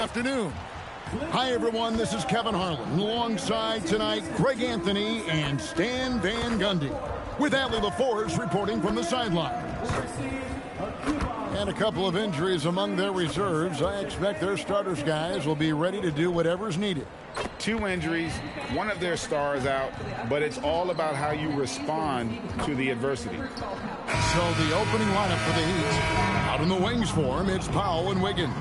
afternoon. Hi, everyone. This is Kevin Harlan. Alongside tonight, Greg Anthony and Stan Van Gundy. With Allie LaForce reporting from the sidelines. And a couple of injuries among their reserves. I expect their starters guys will be ready to do whatever's needed. 2 injuries, one of their stars out, but it's all about how you respond to the adversity. So the opening lineup for the Heat. Out in the wings for him, it's Powell and Wiggins.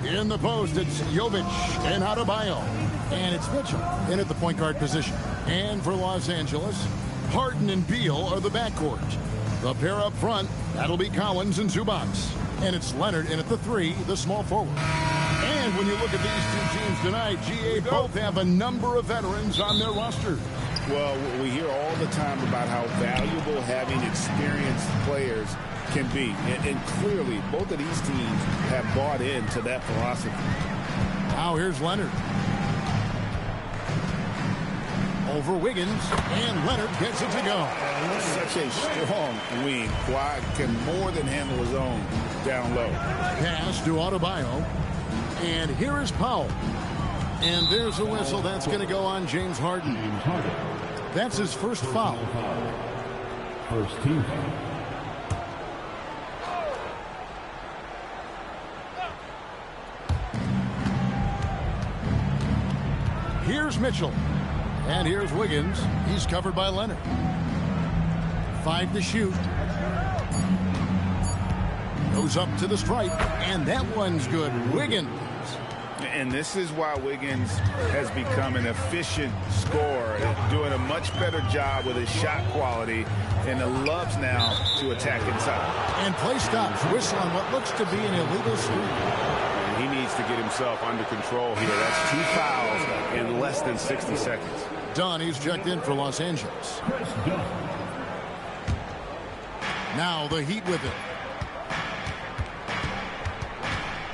In the post, it's Jovic and Adebayo. And it's Mitchell in at the point guard position. And for Los Angeles, Harden and Beal are the backcourt. The pair up front, that'll be Collins and Zubac. And it's Leonard in at the 3, the small forward. And when you look at these 2 teams tonight, GA both have a number of veterans on their roster. Well, we hear all the time about how valuable having experienced players can be. And clearly, both of these teams have bought into that philosophy. Now here's Leonard. Over Wiggins, and Leonard gets it to go. Such a strong wing. Kawhi can more than handle his own down low. Pass to Adebayo. And here is Powell. And there's a whistle. That's going to go on James Harden. That's his first foul. First team foul. Here's Mitchell. And here's Wiggins. He's covered by Leonard. 5 to shoot. Goes up to the stripe. And that one's good. Wiggins. And this is why Wiggins has become an efficient scorer, doing a much better job with his shot quality, and loves now to attack inside. And play stops. Whistle on what looks to be an illegal screen. He needs to get himself under control here. That's 2 fouls in less than 60 seconds. Dunn, he's checked in for Los Angeles. Now the Heat with it.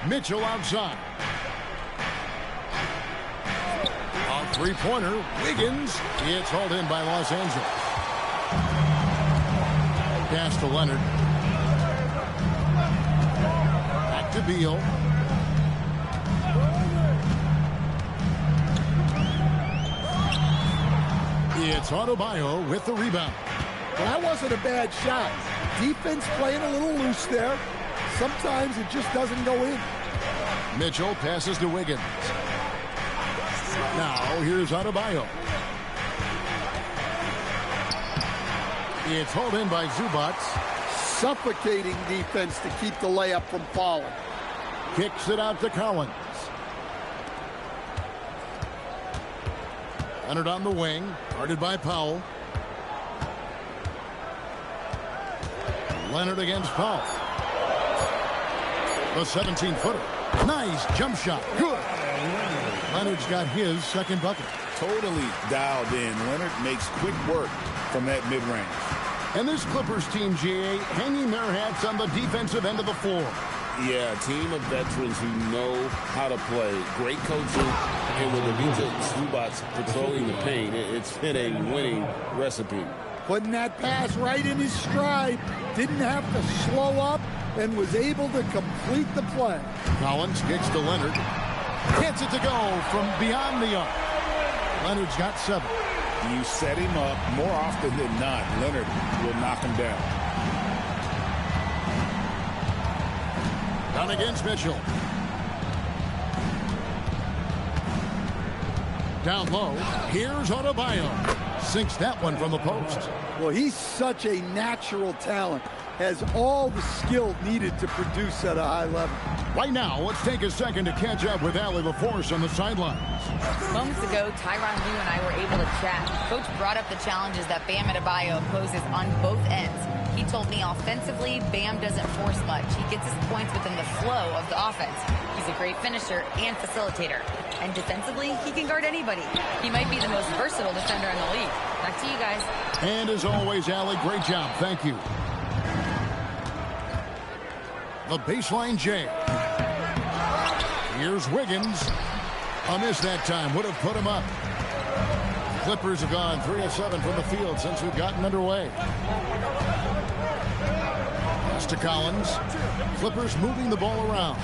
Mitchell outside. A three-pointer. Wiggins. It's hauled in by Los Angeles. Pass to Leonard. Back to Beal. It's Adebayo with the rebound. Well, that wasn't a bad shot. Defense playing a little loose there. Sometimes it just doesn't go in. Mitchell passes to Wiggins. Now here's Adebayo. It's hauled in by Zubac. Suffocating defense to keep the layup from falling. Kicks it out to Collins. Leonard on the wing, guarded by Powell. Leonard against Powell. The 17-footer. Nice jump shot. Good. Leonard's got his second bucket. Totally dialed in. Leonard makes quick work from that mid-range. And this Clippers team, GA, hanging their hats on the defensive end of the floor. Yeah, a team of veterans who know how to play. Great coaching. And with Ivica Zubac patrolling the paint, it's been a winning recipe. Putting that pass right in his stride. Didn't have to slow up and was able to complete the play. Collins kicks to Leonard. Gets it to go from beyond the arc. Leonard's got 7. You set him up more often than not. Leonard will knock him down. Down against Mitchell. Down low. Here's Adebayo. Sinks that one from the post. Well, he's such a natural talent. Has all the skill needed to produce at a high level. Right now, let's take a second to catch up with Allie LaForce on the sidelines. Moments ago, Tyronn Lue and I were able to chat. Coach brought up the challenges that Bam Adebayo poses on both ends. He told me offensively, Bam doesn't force much. He gets his points within the flow of the offense. He's a great finisher and facilitator. And defensively, he can guard anybody. He might be the most versatile defender in the league. Back to you guys. And as always, Allie, great job. Thank you. The baseline J. Here's Wiggins. A miss that time. Would have put him up. Clippers have gone 3 of 7 from the field since we've gotten underway. Pass to Collins. Clippers moving the ball around.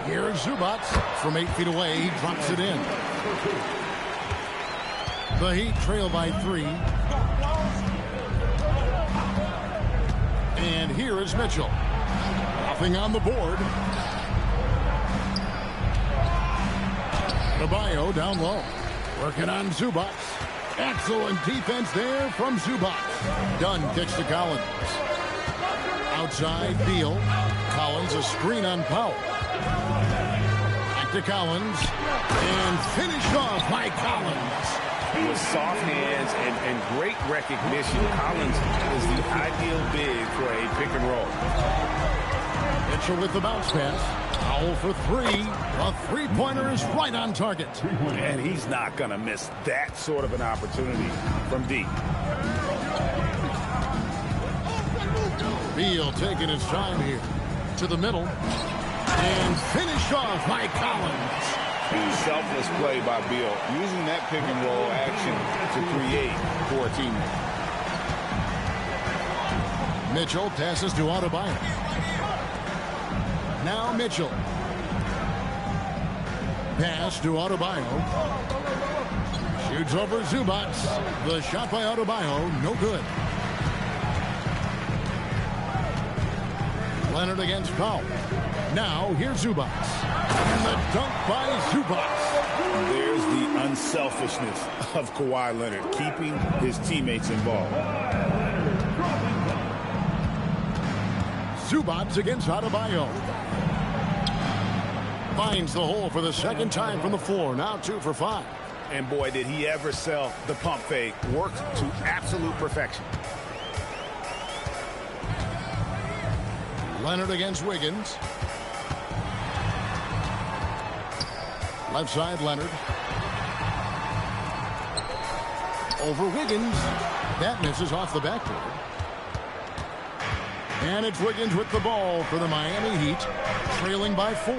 Here's Zubats from 8 feet away. He drops it in. The Heat trail by 3. And here is Mitchell. Nothing on the board. Adebayo down low. Working on Zubats. Excellent defense there from Zubats. Dunn kicks to Collins. Outside, Beal. Collins, a screen on Powell. Back to Collins. And finished off by Collins. With soft hands and great recognition, Collins is the ideal big for a pick and roll. Mitchell with the bounce pass. Powell for 3. A three-pointer is right on target. And he's not going to miss that sort of an opportunity from deep. Beal taking his time here. To the middle. And finished off by Collins. Selfless play by Beal, using that pick and roll action to create for a teammate. Mitchell passes to Adebayo. Now Mitchell. Pass to Adebayo. Shoots over Zubats. The shot by Adebayo, no good. Leonard against Powell. Now here's Zubats. And the dunk by Zubats. There's the unselfishness of Kawhi Leonard, keeping his teammates involved. Zubats against Adebayo. Finds the hole for the second time from the floor. Now 2 for 5. And boy, did he ever sell the pump fake. Worked to absolute perfection. Leonard against Wiggins. Left side, Leonard. Over Wiggins. That misses off the backboard. And it's Wiggins with the ball for the Miami Heat, trailing by 4.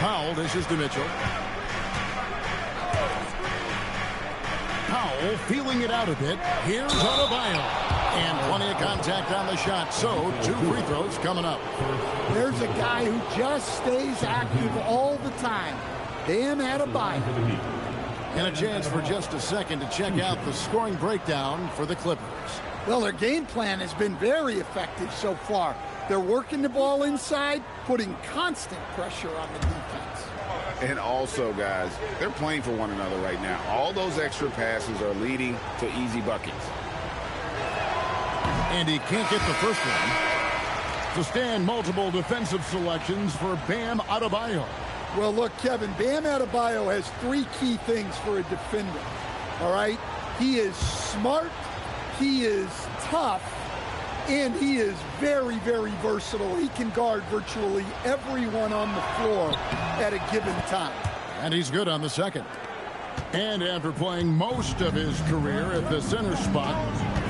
Powell dishes to Mitchell. Powell feeling it out a bit. Here's Adebayo. And plenty of contact on the shot. So 2 free throws coming up. There's a guy who just stays active all the time. Bam Adebayo. And a chance for just a second to check out the scoring breakdown for the Clippers. Well, their game plan has been very effective so far. They're working the ball inside, putting constant pressure on the defense. And also, guys, they're playing for one another right now. All those extra passes are leading to easy buckets. And he can't get the first one. To stand multiple defensive selections for Bam Adebayo. Well, look, Kevin, Bam Adebayo has 3 key things for a defender. All right? He is smart, he is tough, and he is very, very versatile. He can guard virtually everyone on the floor at a given time. And he's good on the second. And after playing most of his career at the center spot,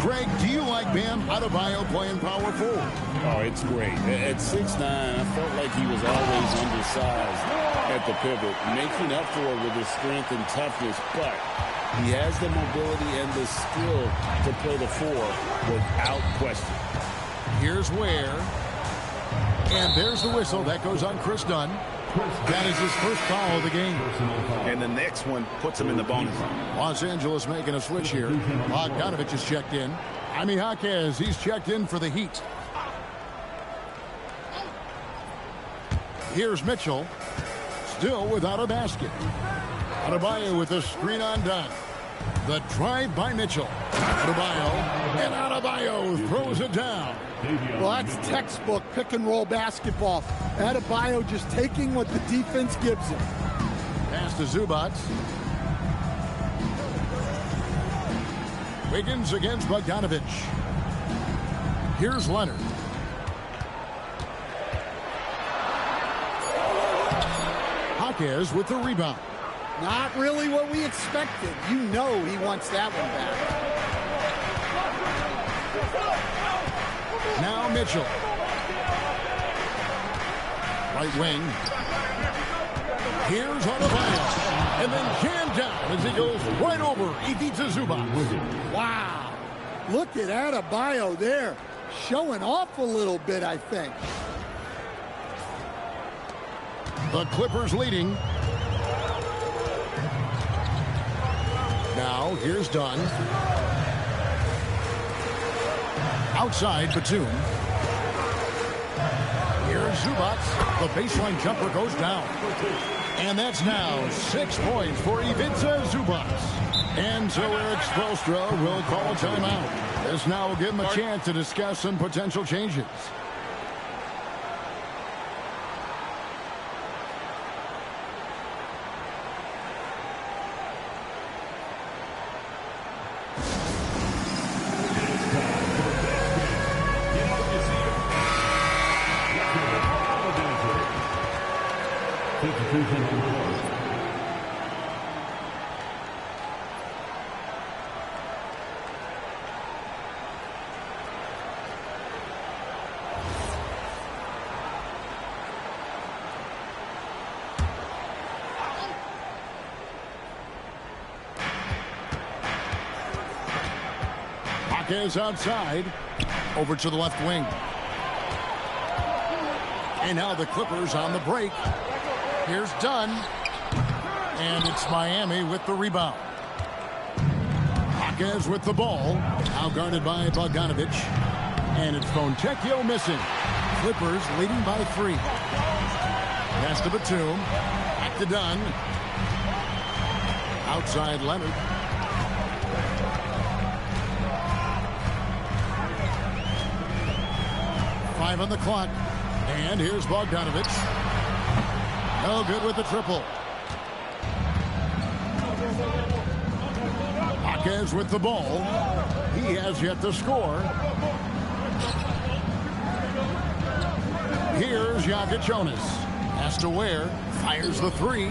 Greg, do you like Bam Adebayo playing power forward? Oh, it's great. At 6'9", I felt like he was always undersized at the pivot, making up for it with his strength and toughness, but he has the mobility and the skill to play the 4 without question. Here's Ware. And there's the whistle. That goes on Chris Dunn. That is his first foul of the game. And the next one puts him in the bonus zone. Los Angeles making a switch here. Bogdanovich is checked in. Jaime Jaquez, he's checked in for the Heat. Here's Mitchell. Still without a basket. Adebayo with a screen on Dunn. The drive by Mitchell. Adebayo. And Adebayo throws it down. Well, that's textbook pick-and-roll basketball. Adebayo just taking what the defense gives him. Pass to Zubats. Wiggins against Bogdanovich. Here's Leonard. Jaquez with the rebound. Not really what we expected. You know he wants that one back. Now Mitchell. Right wing. Here's Adebayo. And then jammed down as he goes right over Ivica Zubac. Wow. Look at Adebayo there. Showing off a little bit, I think. The Clippers leading. Now, here's Dunn. Outside, Batum. Here's Zubac. The baseline jumper goes down. And that's now 6 points for Ivica Zubac. And so Eric Spoelstra will call a timeout. This now will give him a chance to discuss some potential changes. Is outside, over to the left wing. And now the Clippers on the break. Here's Dunn. And it's Miami with the rebound. Hawkins with the ball. Now guarded by Bogdanovic. And it's Fontecchio missing. Clippers leading by 3. Pass to Batum. Back to Dunn. Outside Leonard. Five on the clock. And here's Bogdanovic. No good with the triple. Hawkins with the ball. He has yet to score. Here's Jonas. Has to Ware. Fires the 3.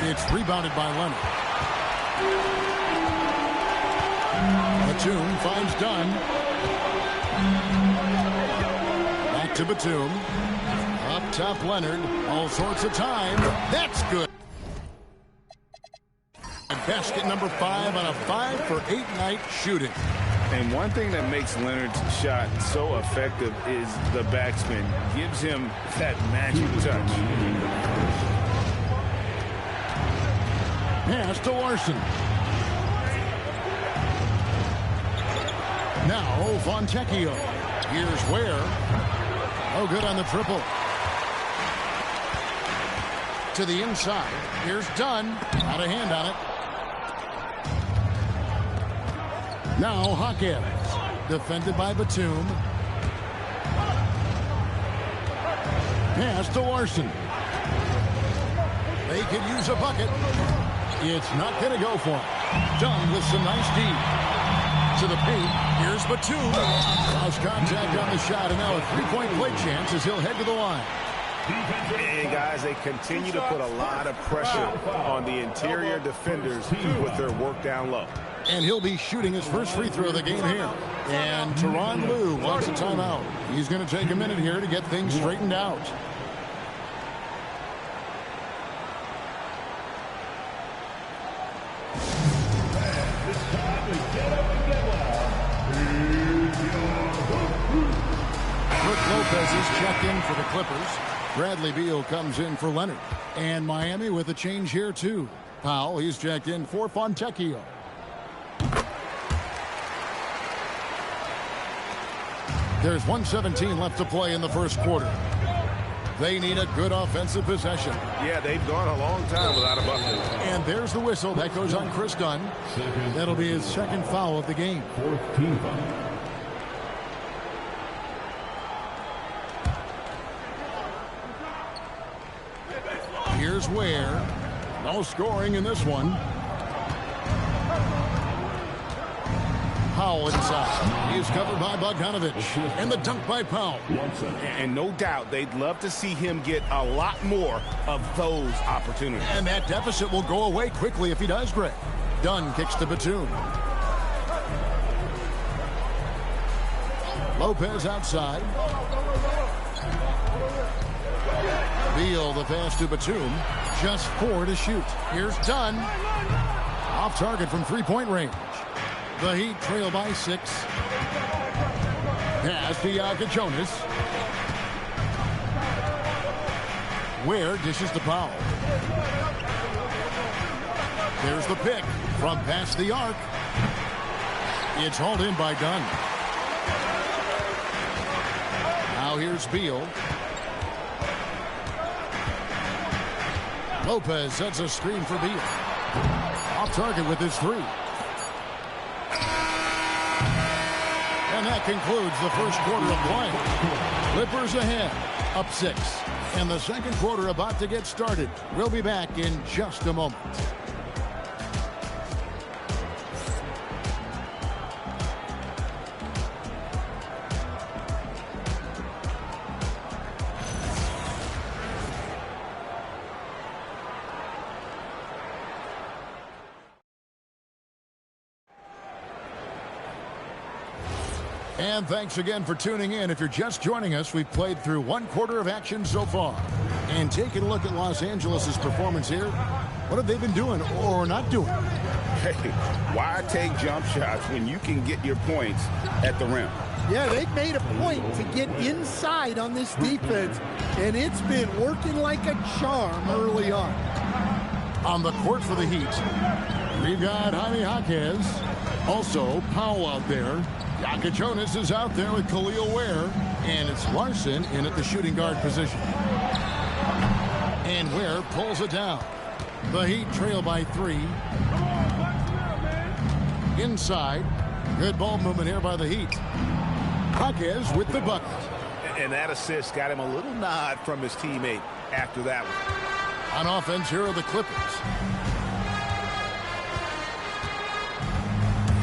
It's rebounded by Leonard. Batum finds Dunn. To Batum. Up top, Leonard. All sorts of time. That's good. Basket number 5 on a 5-for-8 night shooting. And one thing that makes Leonard's shot so effective is the backspin. Gives him that magic touch. Pass to Larson. Now Fontecchio. Here's Ware. Oh, good on the triple. To the inside. Here's Dunn. Out of hand on it. Now Hawkins. Defended by Batum. Pass to Larson. They could use a bucket. It's not going to go for him. Dunn with some nice D. To the paint. Here's Batum. Lost contact on the shot, and now a 3-point play chance as he'll head to the line. And guys, they continue to put a lot of pressure on the interior defenders with their work down low. And he'll be shooting his first free throw of the game here. And Tyronn Lue wants a timeout. He's going to take a minute here to get things straightened out. Lopez is checked in for the Clippers. Bradley Beal comes in for Leonard. And Miami with a change here, too. Powell, he's checked in for Fontecchio. There's 1:17 left to play in the first quarter. They need a good offensive possession. Yeah, they've gone a long time without a bucket. And there's the whistle. That goes on Chris Dunn. That'll be his second foul of the game. 4th team foul. Here's Ware. No scoring in this one. Powell inside. He is covered by Bogdanovic. And the dunk by Powell. And no doubt they'd love to see him get a lot more of those opportunities. And that deficit will go away quickly if he does, Greg. Dunn kicks to Batum. Lopez outside. Beal the pass to Batum. Just 4 to shoot. Here's Dunn. Off target from 3-point range. The Heat trail by 6. Pass to Jonas. Ware dishes to Powell. There's the pick from past the arc. It's hauled in by Dunn. Now here's Beal. Lopez sets a screen for Beal. Off target with his three. And that concludes the first quarter of play. Clippers ahead, up 6. And the second quarter about to get started. We'll be back in just a moment. And thanks again for tuning in. If you're just joining us, we've played through one quarter of action so far. And taking a look at Los Angeles' performance here, what have they been doing or not doing? Hey, why take jump shots when you can get your points at the rim? Yeah, they've made a point to get inside on this defense, and it's been working like a charm early on. On the court for the Heat, we've got Jaime Jaquez. Also, Powell out there. Jonas is out there with Khalil Ware. And it's Larson in at the shooting guard position. And Ware pulls it down. The Heat trail by 3. Inside. Good ball movement here by the Heat. Jaquez with the bucket. And that assist got him a little nod from his teammate after that one. On offense, here are the Clippers.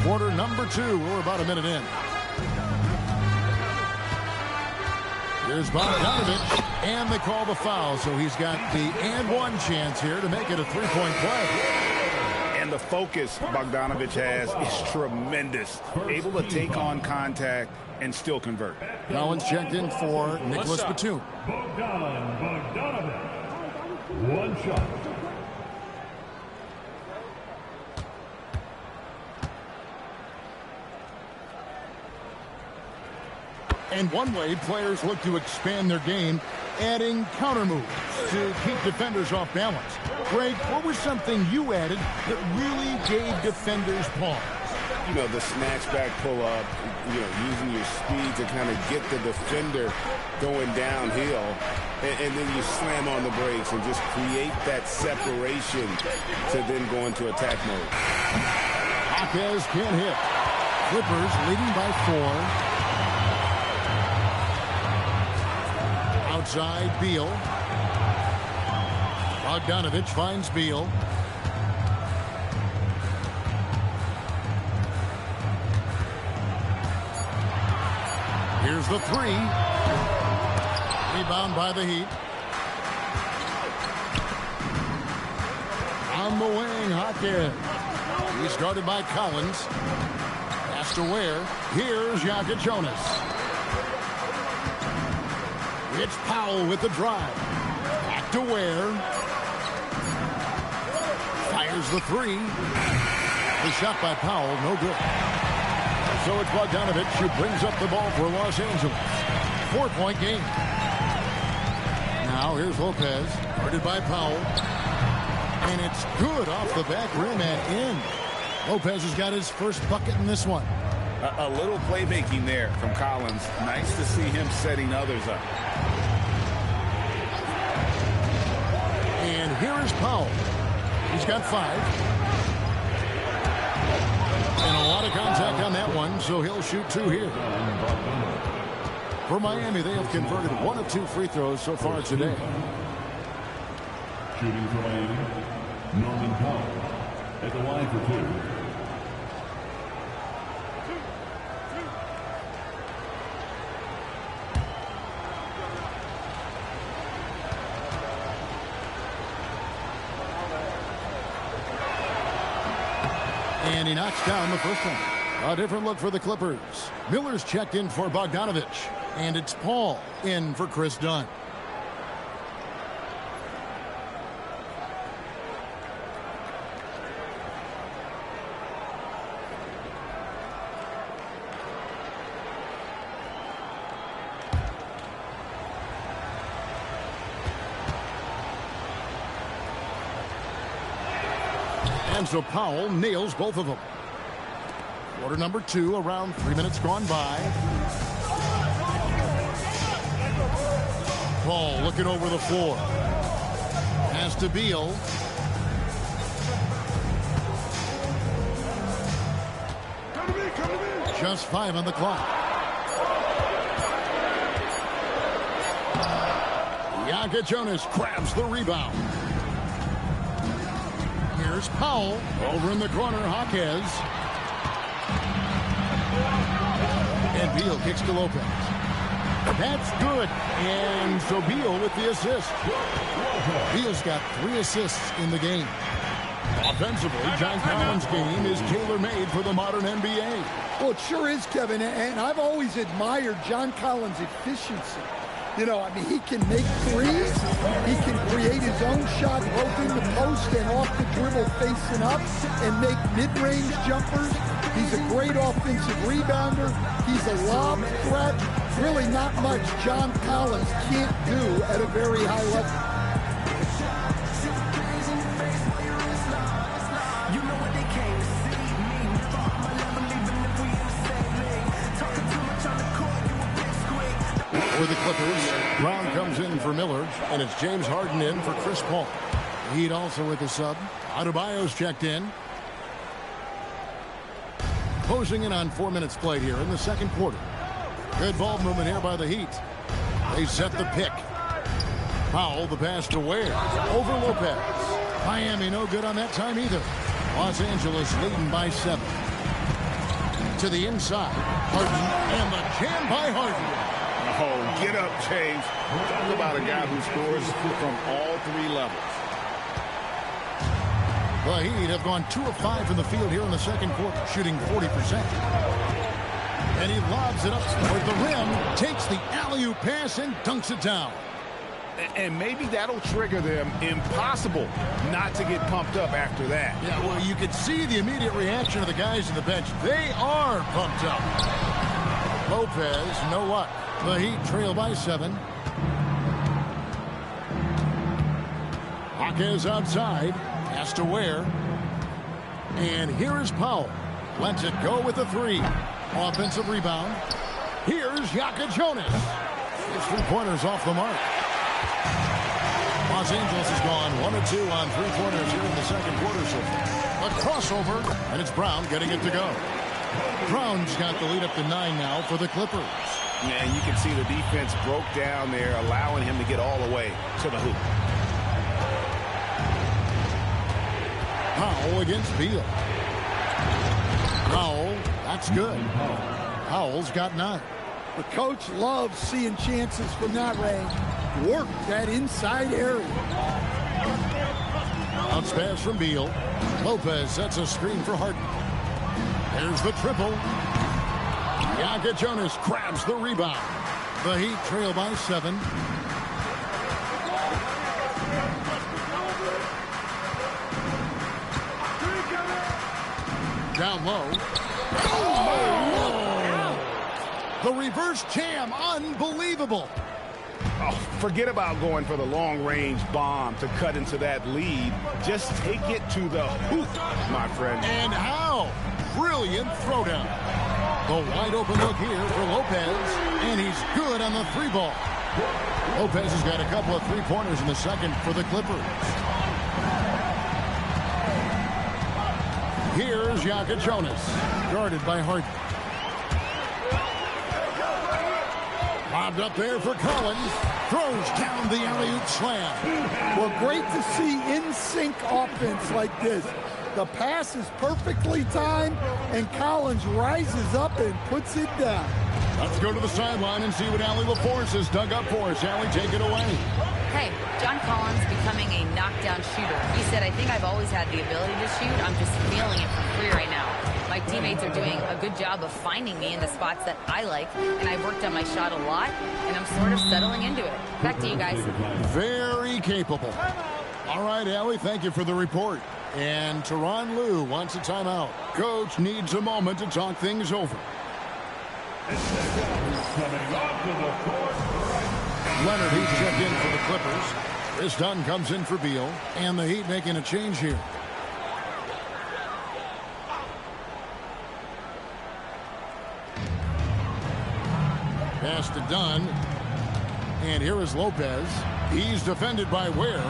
Quarter number 2. We're about a minute in. Here's Bogdanovich, and they call the foul, so he's got the and one chance here to make it a three-point play. And the focus Bogdanovich has is tremendous. Able to take on contact and still convert. Collins checked in for Nicholas Batum. Bogdanovich. One shot. And one way players look to expand their game, adding counter moves to keep defenders off balance. Greg, what was something you added that really gave defenders pause? You know, the snatch back pull-up, using your speed to kind of get the defender going downhill, and then you slam on the brakes and just create that separation to then go into attack mode. Jaquez can't hit. Clippers leading by 4. Outside, Beal. Bogdanovich finds Beal. Here's the 3. Rebound by the Heat. On the wing, Jaquez. He's guarded by Collins. Pass to Ware. Here's Jonas. It's Powell with the drive. Back to Ware. Fires the 3. The shot by Powell, no good. So it's Bogdanovich who brings up the ball for Los Angeles. 4-point game. Now here's Lopez, guarded by Powell. And it's good off the back rim and in. Lopez has got his first bucket in this one. A little playmaking there from Collins. Nice to see him setting others up. And here is Powell. He's got 5. And a lot of contact on that one, so he'll shoot 2 here. For Miami, they have converted 1 of 2 free throws so far today. Shooting for Miami, Norman Powell at the line for 2. And he knocks down the first one. A different look for the Clippers. Miller's checked in for Bogdanovich. And it's Paul in for Chris Dunn. And so Powell nails both of them. Quarter number 2, around 3 minutes gone by. Paul looking over the floor. Pass to Beal. Just 5 on the clock. Jonas grabs the rebound. Here's Powell over in the corner. Jaquez. And Beal kicks to Lopez. That's good. And so Beal with the assist. Beal's got 3 assists in the game. Offensively, John Collins' game is tailor-made for the modern NBA. Well, it sure is, Kevin, and I've always admired John Collins' efficiency. You know, I mean, he can make threes. He can create his own shot both in the post and off the dribble facing up and make mid-range jumpers. He's a great offensive rebounder. He's a lob threat. Really not much John Collins can't do at a very high level. For the Clippers, Brown comes in for Miller, and it's James Harden in for Chris Paul. Heat also with the sub. Adebayo's checked in. Closing in on 4 minutes played here in the second quarter. Good ball movement here by the Heat. They set the pick. Powell, the pass to Ware. Over Lopez. Miami no good on that time either. Los Angeles leading by 7. To the inside. Harden, and the jam by Harden. Oh, get up, James. Talk about a guy who scores from all 3 levels. The Heat have gone 2 of 5 from the field here in the second quarter, shooting 40%. And he lobs it up toward the rim, takes the alley-oop pass, and dunks it down. And maybe that'll trigger them. Impossible not to get pumped up after that. Yeah, well, you could see the immediate reaction of the guys in the bench. They are pumped up. Lopez, no luck. The Heat trail by 7. Jaquez outside. Has to Ware. And here is Powell. Lets it go with the 3. Offensive rebound. Here's Jonas. His 3-pointers off the mark. Los Angeles has gone 1 of 2 on 3-pointers here in the second quarter so far. A crossover, and it's Brown getting it to go. Brown's got the lead up to 9 now for the Clippers. Yeah, you can see the defense broke down there, allowing him to get all the way to the hoop. Powell against Beal. Powell, that's good. Powell's got 9. The coach loves seeing chances from that range. Work that inside area. Bounce pass from Beal. Lopez sets a screen for Harden. There's the triple. Jonas grabs the rebound. The Heat trail by 7. Down low. Oh! The reverse jam, unbelievable. Oh, forget about going for the long-range bomb to cut into that lead. Just take it to the hoop, my friend. And how? Brilliant throwdown. The wide open look here for Lopez, and he's good on the 3-ball. Lopez has got a couple of 3-pointers in the second for the Clippers. Here's Jonas, guarded by Harden. Lobbed up there for Collins. Throws down the alley-oop slam. Well, great to see in-sync offense like this. The pass is perfectly timed, and Collins rises up and puts it down. Let's go to the sideline and see what Allie LaForce has dug up for us. Allie, take it away. Hey, John Collins becoming a knockdown shooter. He said, I think I've always had the ability to shoot. I'm just feeling it for free right now. My teammates are doing a good job of finding me in the spots that I like, and I've worked on my shot a lot, and I'm sort of settling into it. Back to you guys. Very capable. All right, Allie, thank you for the report. And Tyronn Lue wants a timeout. Coach needs a moment to talk things over. Leonard, he's checked in for the Clippers. Chris Dunn comes in for Beal, and the Heat making a change here. Pass to Dunn. And here is Lopez. He's defended by Ware.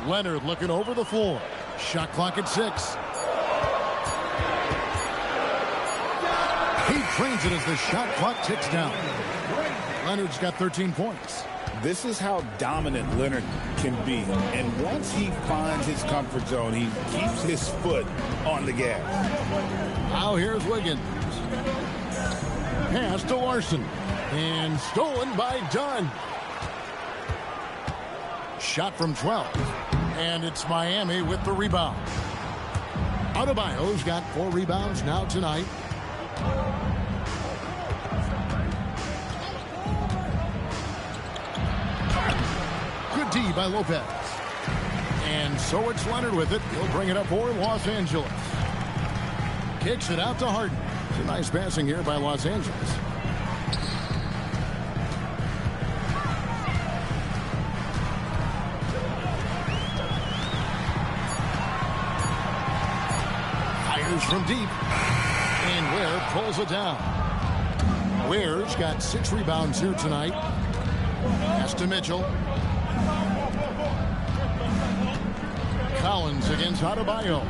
Leonard looking over the floor. Shot clock at 6. He trains it as the shot clock ticks down. Leonard's got 13 points. This is how dominant Leonard can be. And once he finds his comfort zone, he keeps his foot on the gas. Now here's Wiggins. Pass to Larson. And stolen by Dunn. Shot from 12. And it's Miami with the rebound. Adebayo's got 4 rebounds now tonight. Good D by Lopez. And so it's Leonard with it. He'll bring it up for Los Angeles. Kicks it out to Harden. It's a nice passing here by Los Angeles. Fires from deep. And Ware pulls it down. Ware's got 6 rebounds here tonight. Pass to Mitchell. Collins against Adebayo.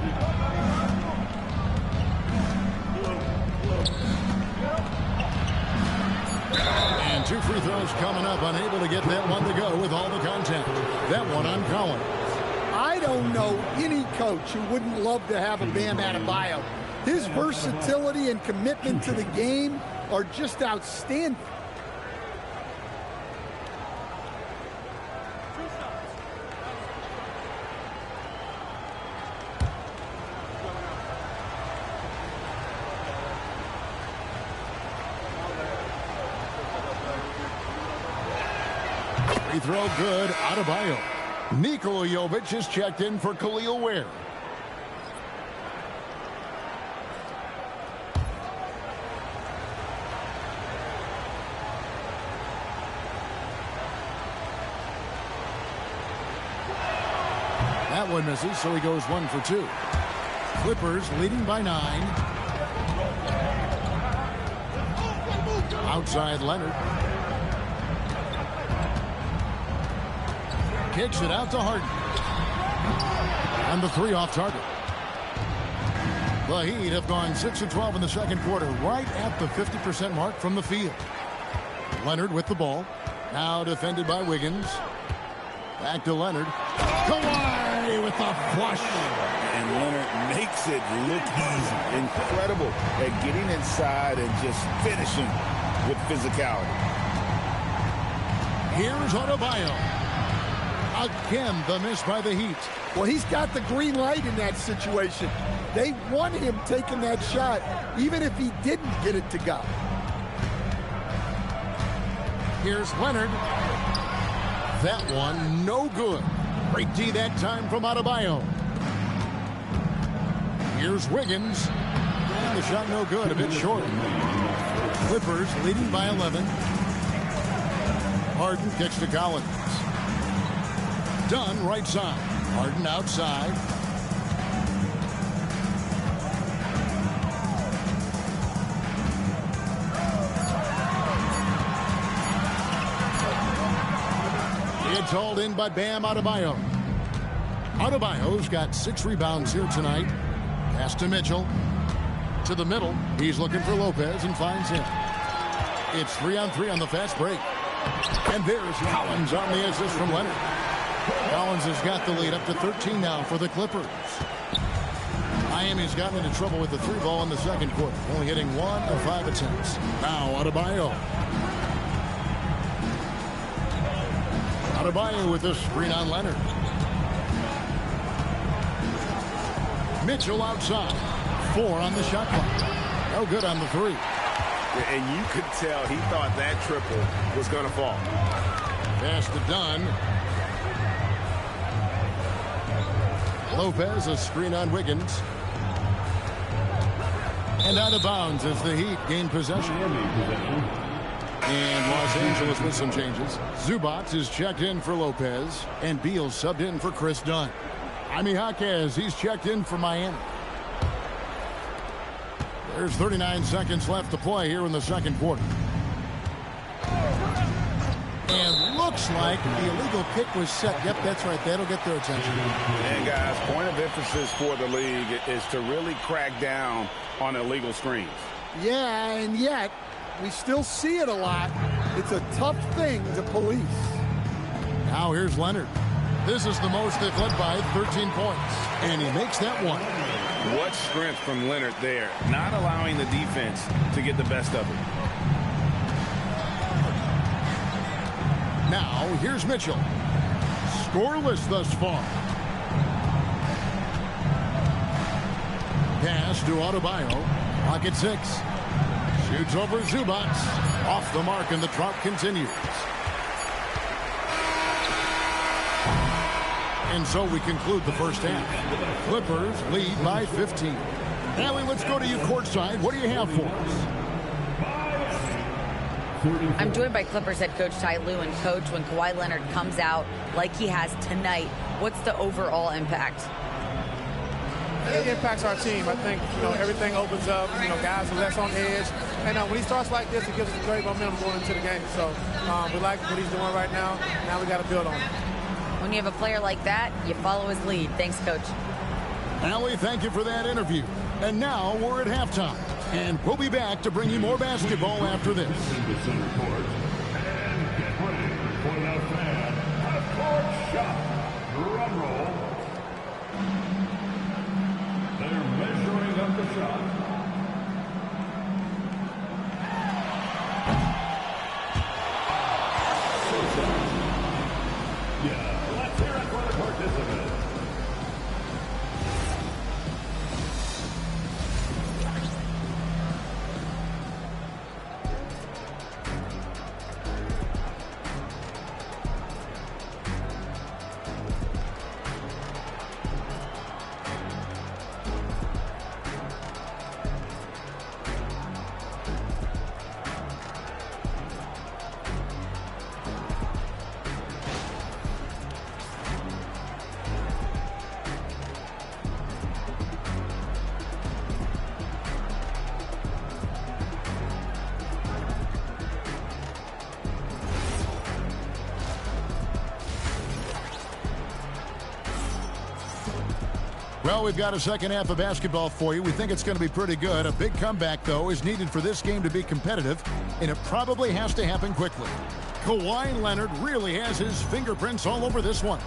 And 2 free throws coming up. Unable to get that one to go with all the contact. That one on Collins. I don't know any coach who wouldn't love to have a Bam Adebayo. His versatility and commitment to the game are just outstanding. Free throw good. Adebayo. Nikola Jovic is checked in for Khalil Ware. That one misses, so he goes 1 for 2. Clippers leading by 9. Outside Leonard. Kicks it out to Harden. And the 3 off target. The Heat have gone 6 of 12 in the second quarter, right at the 50% mark from the field. Leonard with the ball. Now defended by Wiggins. Back to Leonard. Kawhi with the flush. And Leonard makes it look easy. Incredible at getting inside and just finishing with physicality. Here's Adebayo. Again, the miss by the Heat. Well, he's got the green light in that situation. They want him taking that shot, even if he didn't get it to go. Here's Leonard. That one, no good. Great D that time from Adebayo. Here's Wiggins. And the shot no good, a bit short. Clippers leading by 11. Harden kicks to Collins. Dunn right side. Harden outside. It's hauled in by Bam Adebayo. Adebayo's got 6 rebounds here tonight. Pass to Mitchell. To the middle. He's looking for Lopez and finds him. It's 3-on-3 on the fast break. And there's Collins on the assist from Leonard. Collins has got the lead up to 13 now for the Clippers. Miami's gotten into trouble with the 3 ball in the second quarter, only hitting 1 of 5 attempts. Now Adebayo. Adebayo with the screen on Leonard. Mitchell outside. 4 on the shot clock. No good on the 3. And you could tell he thought that triple was going to fall. Pass to Dunn. Lopez, a screen on Wiggins. And out of bounds as the Heat gain possession. And Los Angeles with some changes. Zubac is checked in for Lopez. And Beal subbed in for Chris Dunn. Jaime Jaquez, he's checked in for Miami. There's 39 seconds left to play here in the second quarter. And looks like the illegal kick was set. Yep, that's right. That'll get their attention. And, guys, point of emphasis for the league is to really crack down on illegal screens. Yeah, and yet we still see it a lot. It's a tough thing to police. Now here's Leonard. This is the most they've led by 13 points. And he makes that one. What strength from Leonard there, not allowing the defense to get the best of it. Now, here's Mitchell. Scoreless thus far. Pass to Adebayo. Clock at 6. Shoots over Zubac. Off the mark, and the drought continues. And so we conclude the first half. Clippers lead by 15. Allie, let's go to you courtside. What do you have for us? I'm joined by Clippers head coach Ty Lue. And coach, when Kawhi Leonard comes out like he has tonight, what's the overall impact? It impacts our team. I think, everything opens up. Guys are less on edge. And when he starts like this, it gives us a great momentum going into the game. So we like what he's doing right now. Now we got to build on it. When you have a player like that, you follow his lead. Thanks, Coach. Allie, thank you for that interview. And now we're at halftime. And we'll be back to bring you more basketball after this. In the center court. And get ready for the fan half-court shot. Drum roll. They're measuring up the shot. Yeah, let's hear it for the participants. Well, we've got a second half of basketball for you. We think it's going to be pretty good. A big comeback, though, is needed for this game to be competitive, and it probably has to happen quickly. Kawhi Leonard really has his fingerprints all over this one.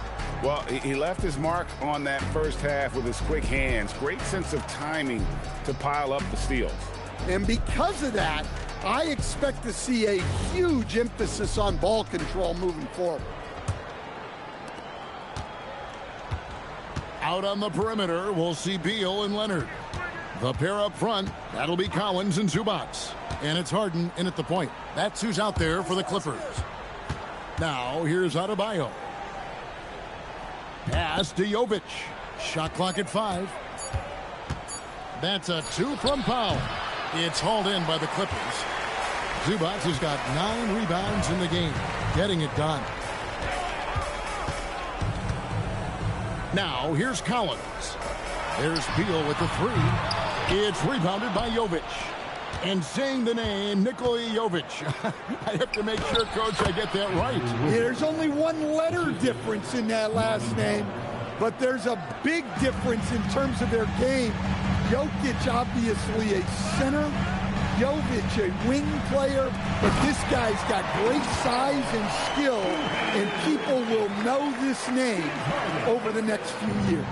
Well, he left his mark on that first half with his quick hands. Great sense of timing to pile up the steals. And because of that, I expect to see a huge emphasis on ball control moving forward. Out on the perimeter, we'll see Beal and Leonard. The pair up front, that'll be Collins and Zubac. And it's Harden in at the point. That's who's out there for the Clippers. Now, here's Adebayo. Pass to Jovic. Shot clock at 5. That's a 2 from Powell. It's hauled in by the Clippers. Zubac has got 9 rebounds in the game, getting it done. Now, here's Collins. There's Beal with the 3. It's rebounded by Jovic. And saying the name, Nikola Jovic. I have to make sure, Coach, I get that right. Yeah, there's only one letter difference in that last name, but there's a big difference in terms of their game. Jokic, obviously a center. Jovic, a wing player, but this guy's got great size and skill, and people will know this name over the next few years.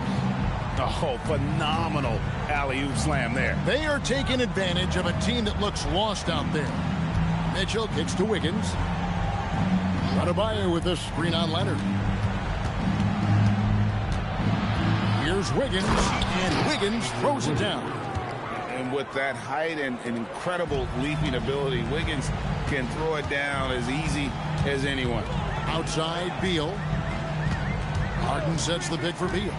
Oh, phenomenal alley-oop slam there. They are taking advantage of a team that looks lost out there. Mitchell kicks to Wiggins. Adebayo with a screen on Leonard. Here's Wiggins, and Wiggins throws it down. And with that height and incredible leaping ability, Wiggins can throw it down as easy as anyone. Outside, Beal. Harden sets the pick for Beal.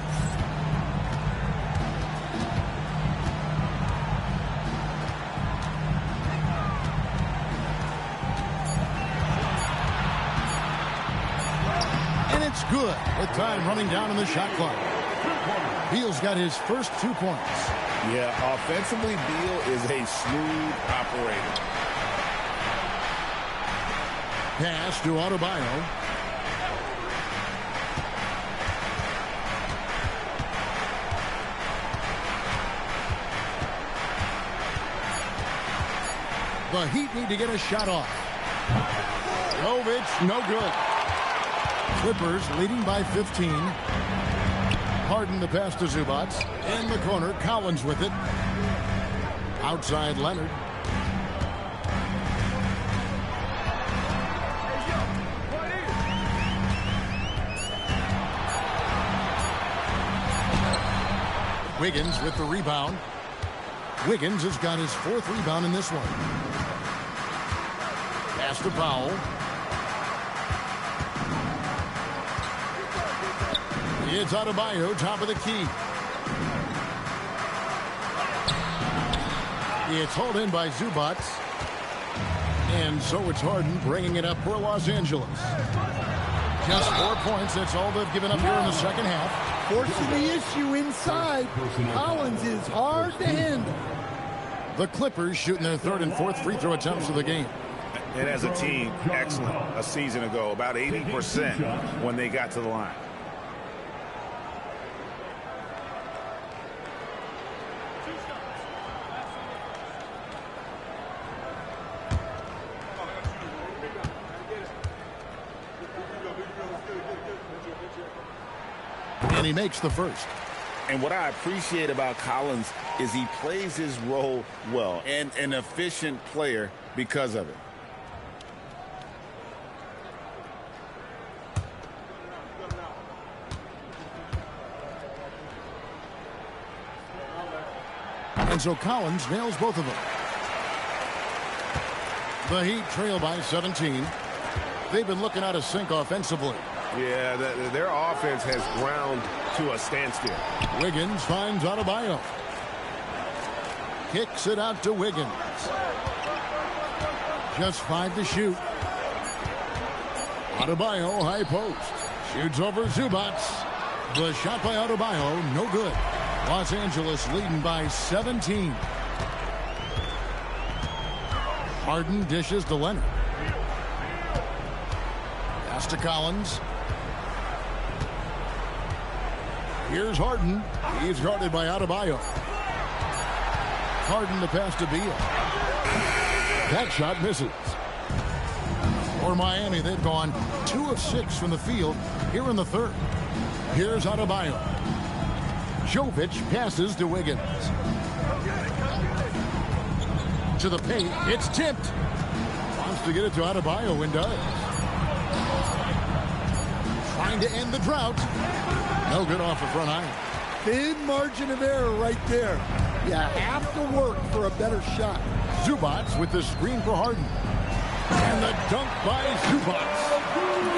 And it's good with time running down in the shot clock. Beal's got his first 2 points. Yeah, offensively, Beal is a smooth operator. Pass to Adebayo. The Heat need to get a shot off. Jovic, no good. Clippers leading by 15. Harden the pass to Zubac. In the corner, Collins with it. Outside Leonard. Wiggins with the rebound. Wiggins has got his 4th rebound in this one. Pass to Powell. It's Adebayo, top of the key. It's hauled in by Zubac. And so it's Harden bringing it up for Los Angeles. Just 4 points. That's all they've given up here in the second half. Forcing the issue inside. Collins is hard to handle. The Clippers shooting their 3rd and 4th free throw attempts of the game. And as a team, excellent a season ago, about 80% when they got to the line. And he makes the first. And what I appreciate about Collins is he plays his role well, and an efficient player because of it. And so Collins nails both of them. The Heat trail by 17. They've been looking out of sync offensively. Yeah, their offense has ground to a standstill. Wiggins finds Adebayo. Kicks it out to Wiggins. Just 5 to shoot. Adebayo, high post. Shoots over Zubac. The shot by Adebayo, no good. Los Angeles leading by 17. Harden dishes to Leonard. Pass to Collins. Here's Harden. He's guarded by Adebayo. Harden the pass to Beal. That shot misses. For Miami, they've gone 2 of 6 from the field here in the 3rd. Here's Adebayo. Jovic passes to Wiggins. To the paint. It's tipped. Wants to get it to Adebayo and does. Trying to end the drought. No good off the front iron. Thin margin of error right there. You have to work for a better shot. Zubac with the screen for Harden. And the dunk by Zubac.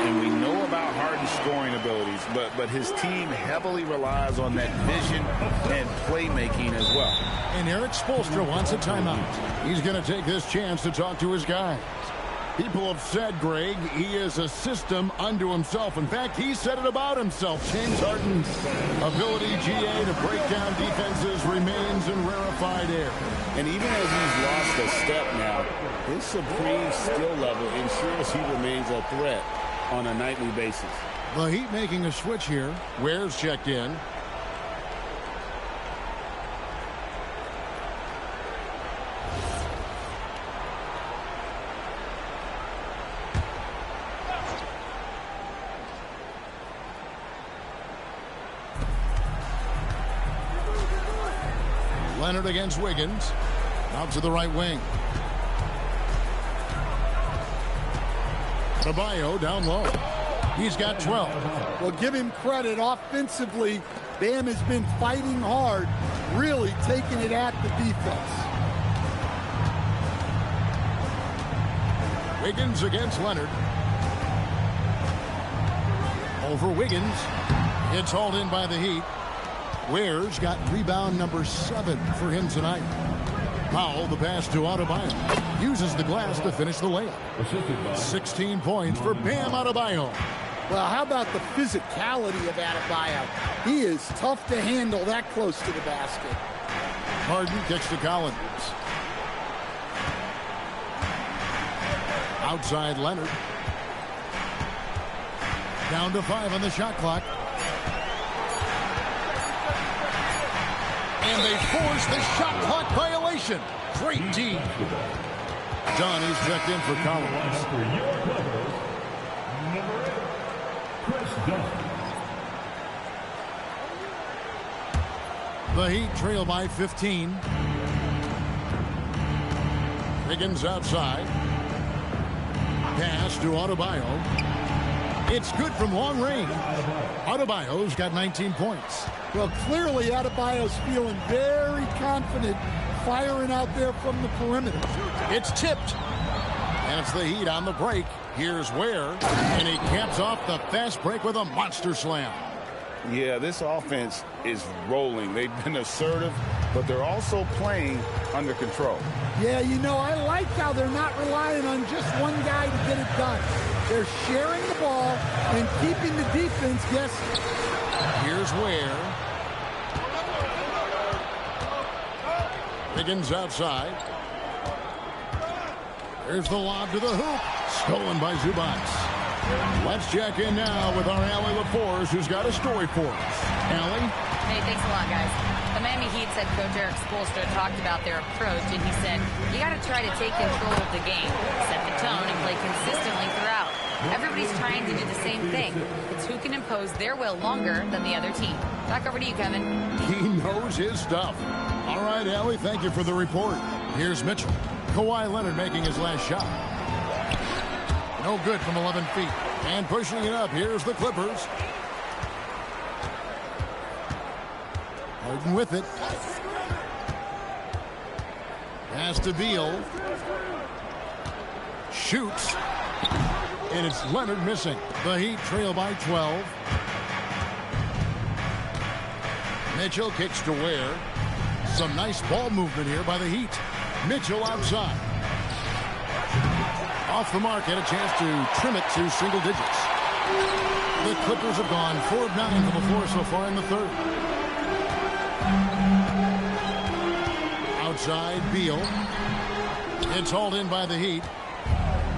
And we know about Harden's scoring abilities, but his team heavily relies on that vision and playmaking as well. And Eric Spoelstra wants a timeout. He's going to take this chance to talk to his guys. People have said, Greg, he is a system unto himself. In fact, he said it about himself. James Harden's ability, GA, to break down defenses remains in rarefied air. And even as he's lost a step now, his supreme skill level ensures he remains a threat on a nightly basis. The Heat making a switch here. Ware's checked in. Leonard against Wiggins. Out to the right wing. Adebayo down low. He's got 12. Well, give him credit. Offensively, Bam has been fighting hard, really taking it at the defense. Wiggins against Leonard. Over Wiggins. It's hauled in by the Heat. Ware's got rebound number 7 for him tonight. Powell, the pass to Adebayo. Uses the glass to finish the layup. 16 points for Bam Adebayo. Well, how about the physicality of Adebayo? He is tough to handle that close to the basket. Harden kicks to Collins. Outside Leonard. Down to 5 on the shot clock. And they force the shot clock violation. Great D. Dunn is checked in for Collins. The Heat trail by 15. Wiggins outside. Pass to Adebayo. It's good from long range. Adebayo's got 19 points. Well, clearly Adebayo's feeling very confident firing out there from the perimeter. It's tipped. And it's the Heat on the break. Here's Ware. And he caps off the fast break with a monster slam. Yeah, this offense is rolling. They've been assertive, but they're also playing under control. Yeah, you know, I like how they're not relying on just one guy to get it done. They're sharing the ball and keeping the defense guessing. Here's Ware. Wiggins outside. There's the lob to the hoop. Stolen by Zubats. Let's check in now with our Allie LaForce, who's got a story for us. Allie? Hey, thanks a lot, guys. The Miami Heat said Coach Eric Spoelstra talked about their approach, and he said, you got to try to take control of the game, set the tone, and play consistently throughout. Everybody's trying to do the same thing. It's who can impose their will longer than the other team. Back over to you, Kevin. He knows his stuff. All right, Allie, thank you for the report. Here's Mitchell. Kawhi Leonard making his last shot. No good from 11 feet. And pushing it up, here's the Clippers. Harden with it. Pass to Beal. Shoots. And it's Leonard missing. The Heat trail by 12. Mitchell kicks to Ware. Some nice ball movement here by the Heat. Mitchell outside. Off the mark, had a chance to trim it to single digits. The Clippers have gone 4 of 9 from the floor so far in the third. Outside, Beal. It's hauled in by the Heat.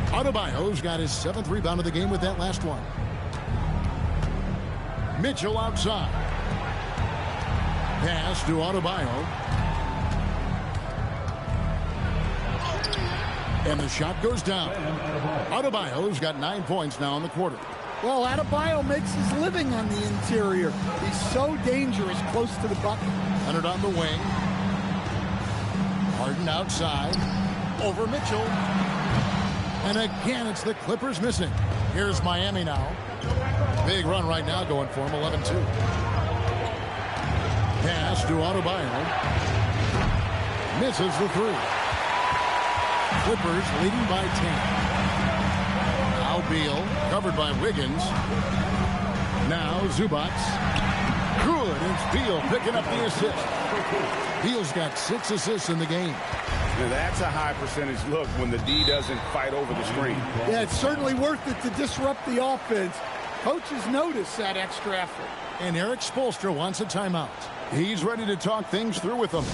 Adebayo's got his 7th rebound of the game with that last one. Mitchell outside. Pass to Adebayo. And the shot goes down. Adebayo's got 9 points now in the quarter. Well, Adebayo makes his living on the interior. He's so dangerous close to the bucket. Leonard on the wing. Harden outside. Over Mitchell. And again, it's the Clippers missing. Here's Miami now. Big run right now going for him, 11-2. Pass to Adebayo. Misses the 3. Clippers leading by 10. Now Beal, covered by Wiggins. Now Zubats. Good, it's Beal picking up the assist. Beal's got 6 assists in the game. Now that's a high percentage look when the D doesn't fight over the screen. Yeah, it's certainly worth it to disrupt the offense. Coaches notice that extra effort. And Eric Spoelstra wants a timeout. He's ready to talk things through with them.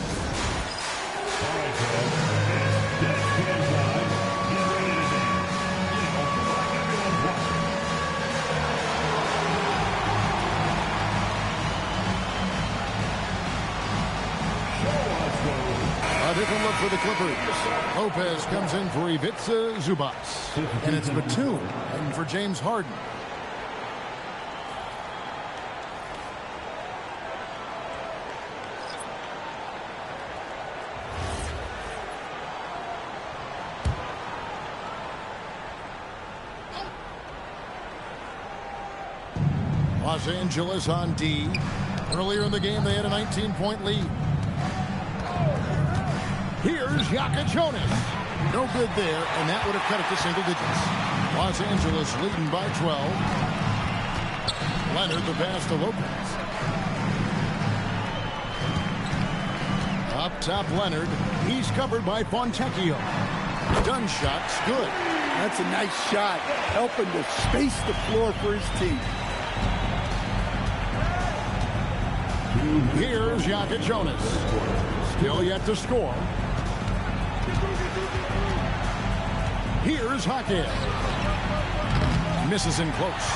A different look for the Clippers. Lopez comes in for Ivica Zubats. And it's Batum and for James Harden. Los Angeles on D. Earlier in the game, they had a 19-point lead. Here's Jonas. No good there, and that would have cut it to single digits. Los Angeles leading by 12. Leonard the pass to Lopez. Up top, Leonard. He's covered by Fontecchio. Dunn shot's good. That's a nice shot, helping to space the floor for his team. Here's Jonas. Still yet to score. Here's Jaquez. Misses in close.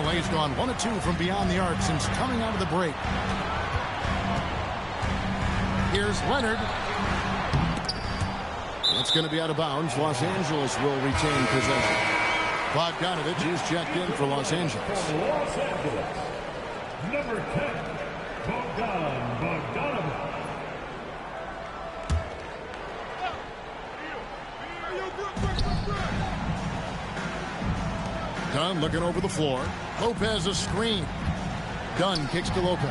LA's gone 1 of 2 from beyond the arc since coming out of the break. Here's Leonard. It's going to be out of bounds. Los Angeles will retain possession. Bogdanovich is checked in for Los Angeles. Los Angeles, number 10, Bogdanovich. Dunn looking over the floor. Lopez a screen. Dunn kicks to Lopez.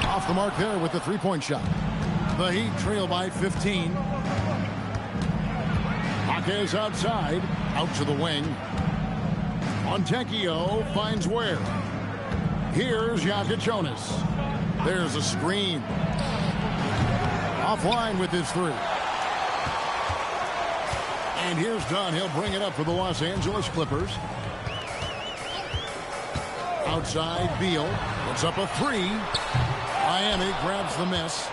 Off the mark there with the three-point shot. The Heat trail by 15. Jaquez outside. Out to the wing. Montecchio finds Ware. Here's Jonas. There's a screen. Offline with his three. And here's Dunn. He'll bring it up for the Los Angeles Clippers. Outside, Beal puts up a three. Miami grabs the miss.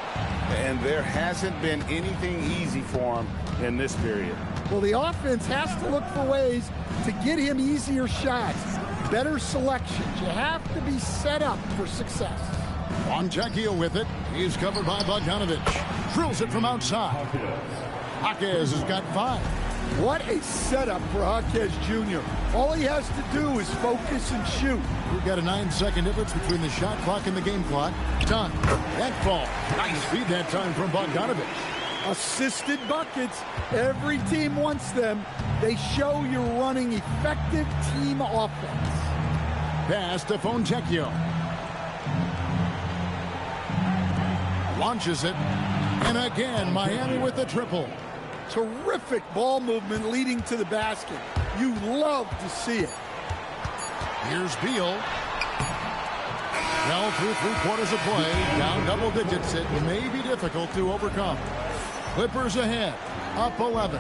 And there hasn't been anything easy for him in this period. Well, the offense has to look for ways to get him easier shots, better selections. You have to be set up for success. Montecchio with it. He's covered by Bogdanovich. Drills it from outside. Jaquez has got 5. What a setup for Jaquez Jr. All he has to do is focus and shoot. We've got a 9-second difference between the shot clock and the game clock. Done. That ball. Nice feed that time from Bogdanovich. Assisted buckets. Every team wants them. They show you're running effective team offense. Pass to Fontecchio. Launches it. And again, Miami with the triple. Terrific ball movement leading to the basket. You love to see it. Here's Beal. Well, through 3/4 of play, down double digits. It may be difficult to overcome. Clippers ahead, up 11.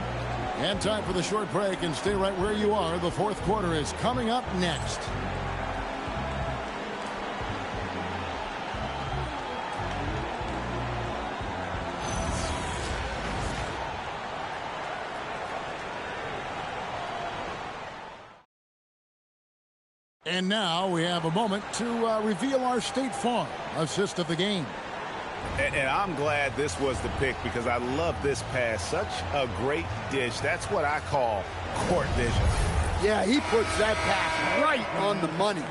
And time for the short break, and stay right where you are. The fourth quarter is coming up next. And now we have a moment to reveal our State Farm assist of the game. And I'm glad this was the pick because I love this pass. Such a great dish. That's what I call court vision. Yeah, he puts that pass right on the money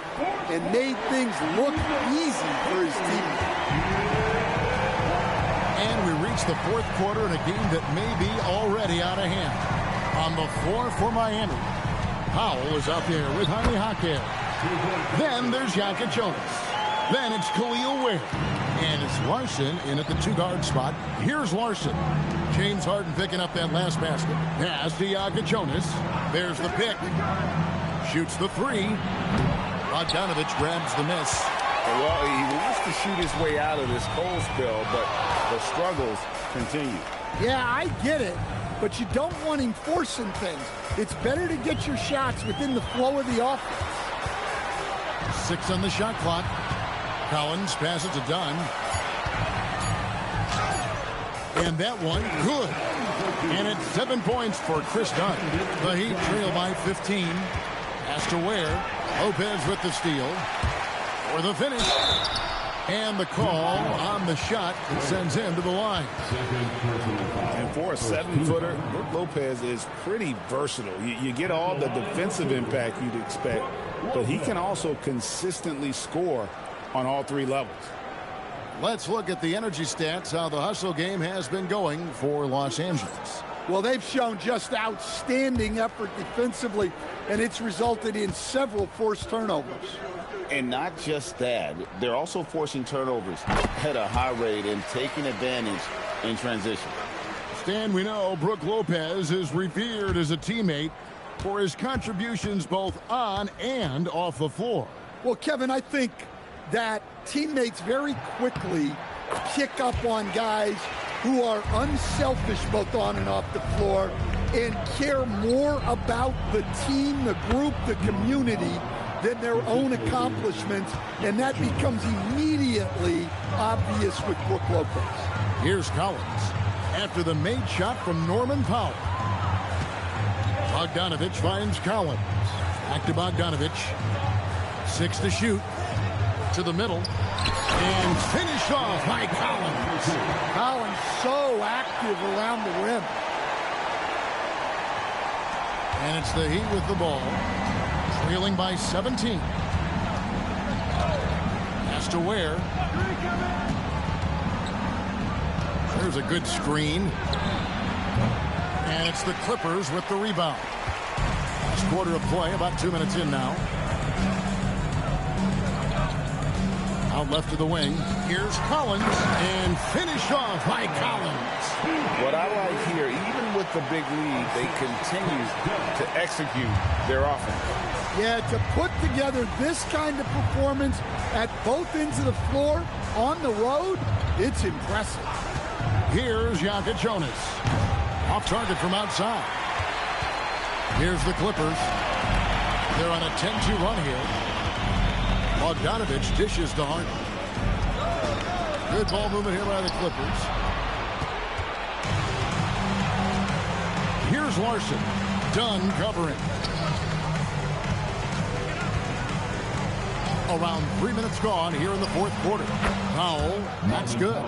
and made things look easy for his team. And we reach the fourth quarter in a game that may be already out of hand. On the floor for Miami, Powell is out there with Jaime Jaquez. Then there's Jonas. Then it's Khalil Ware. And it's Larson in at the 2-guard spot. Here's Larson. James Harden picking up that last basket. Pass to Jonas. There's the pick. Shoots the three. Bogdanovich grabs the miss. Well, he wants to shoot his way out of this cold spell, but the struggles continue. Yeah, I get it. But you don't want him forcing things. It's better to get your shots within the flow of the offense. 6 on the shot clock. Collins passes to Dunn. And that one, good. And it's 7 points for Chris Dunn. The Heat trail by 15. Pass to Ware. Lopez with the steal. For the finish. And the call on the shot that sends him to the line. And for a 7-footer, Brook Lopez is pretty versatile. You get all the defensive impact you'd expect, but he can also consistently score on all 3 levels. Let's look at the energy stats, how the hustle game has been going for Los Angeles. Well, they've shown just outstanding effort defensively, and it's resulted in several forced turnovers. And not just that, they're also forcing turnovers at a high rate and taking advantage in transition. Stan, we know Brook Lopez is revered as a teammate for his contributions both on and off the floor. Well, Kevin, I think that teammates very quickly pick up on guys who are unselfish both on and off the floor and care more about the team, the group, the community than their own accomplishments, and that becomes immediately obvious with Brook Lopez. Here's Collins after the made shot from Norman Powell. Bogdanovich finds Collins. Back to Bogdanovich. 6 to shoot. To the middle. And finished off by Collins. Collins so active around the rim. And it's the Heat with the ball. Trailing by 17. Has to Ware. There's a good screen. And it's the Clippers with the rebound. Last quarter of play, about 2 minutes in now. Out left to the wing. Here's Collins. And finished off by Collins. What I like here, even with the big lead, they continue to execute their offense. Yeah, to put together this kind of performance at both ends of the floor on the road, it's impressive. Here's Jonas. Off target from outside. Here's the Clippers. They're on a 10-2 run here. Bogdanovich dishes to Harden. Good ball movement here by the Clippers. Here's Larson. Dunn covering. Around 3 minutes gone here in the fourth quarter. Powell, that's good.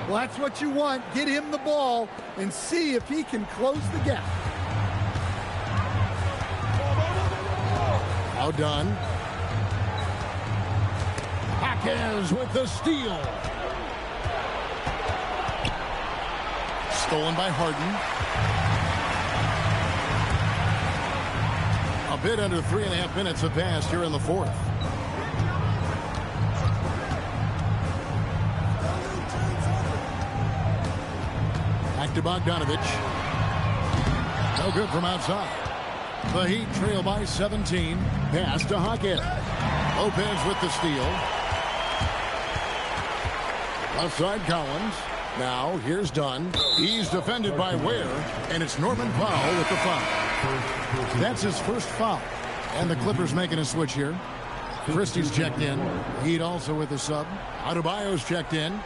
Well, that's what you want. Get him the ball and see if he can close the gap. Now Dunn. Jaquez with the steal. Stolen by Harden. A bit under 3.5 minutes have passed here in the fourth. Back to Bogdanovich. No good from outside. The Heat trail by 17. Pass to Jaquez. Lopez with the steal. Left side Collins. Now here's Dunn. He's defended by Ware. And it's Norman Powell with the foul. That's his first foul. And the Clippers making a switch here. Christie's checked in. Heat also with a sub. Adebayo's checked in.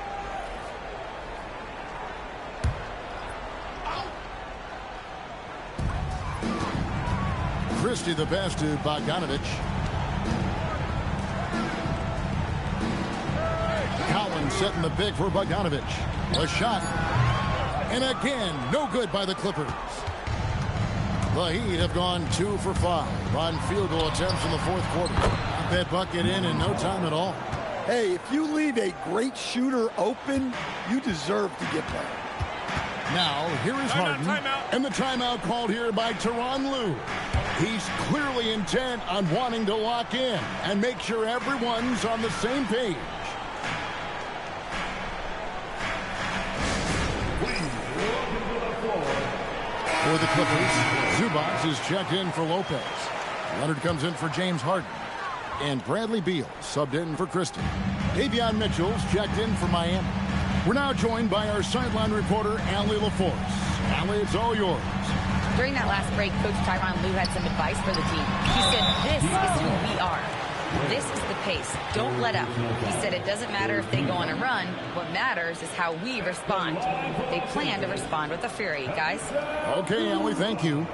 Christie the pass to Bogdanovich. Collins setting the pick for Bogdanovich. A shot. And again, no good by the Clippers. The Heat have gone 2 for 5 on field goal attempts in the fourth quarter. Got that bucket in no time at all. Hey, if you leave a great shooter open, you deserve to get that. Now, here is Harden. And the timeout called here by Tyronn Lue. He's clearly intent on wanting to lock in and make sure everyone's on the same page. For the Clippers, Zubac is checked in for Lopez. Leonard comes in for James Harden. And Bradley Beal subbed in for Christie. Davion Mitchell's checked in for Miami. We're now joined by our sideline reporter, Allie LaForce. Allie, it's all yours. During that last break, Coach Tyronn Lue had some advice for the team. He said, this is who we are. This is the pace. Don't let up. He said it doesn't matter if they go on a run. What matters is how we respond. They plan to respond with a fury, guys. Okay, Allie, thank you.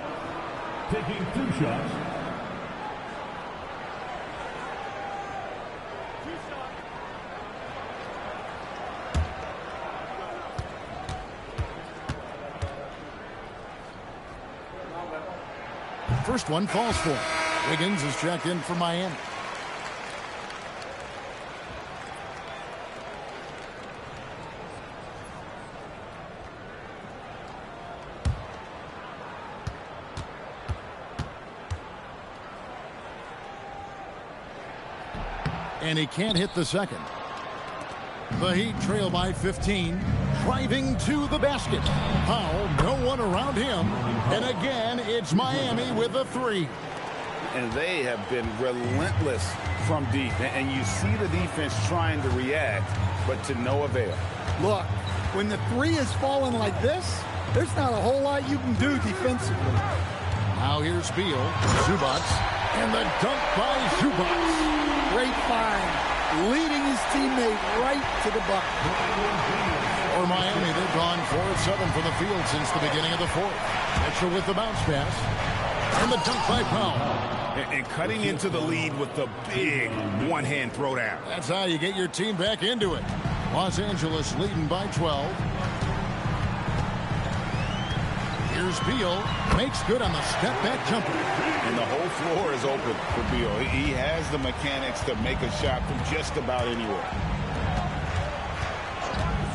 Taking 2 shots. First one falls for him. Wiggins is checked in for Miami. And he can't hit the second. The Heat trail by 15. Driving to the basket. Powell, no one around him. And again, it's Miami with a 3. And they have been relentless from deep. And you see the defense trying to react, but to no avail. Look, when the 3 is falling like this, there's not a whole lot you can do defensively. Now here's Beal. Zubac. And the dunk by Zubac. Great find. Leading his teammate right to the bucket. For Miami, they've gone 4 of 7 from the field since the beginning of the fourth. Mitchell with the bounce pass. And the dunk by Powell. And cutting into the lead with the big one-hand throwdown. That's how you get your team back into it. Los Angeles leading by 12. Here's Beal. Makes good on the step-back jumper. And the whole floor is open for Beal. He has the mechanics to make a shot from just about anywhere.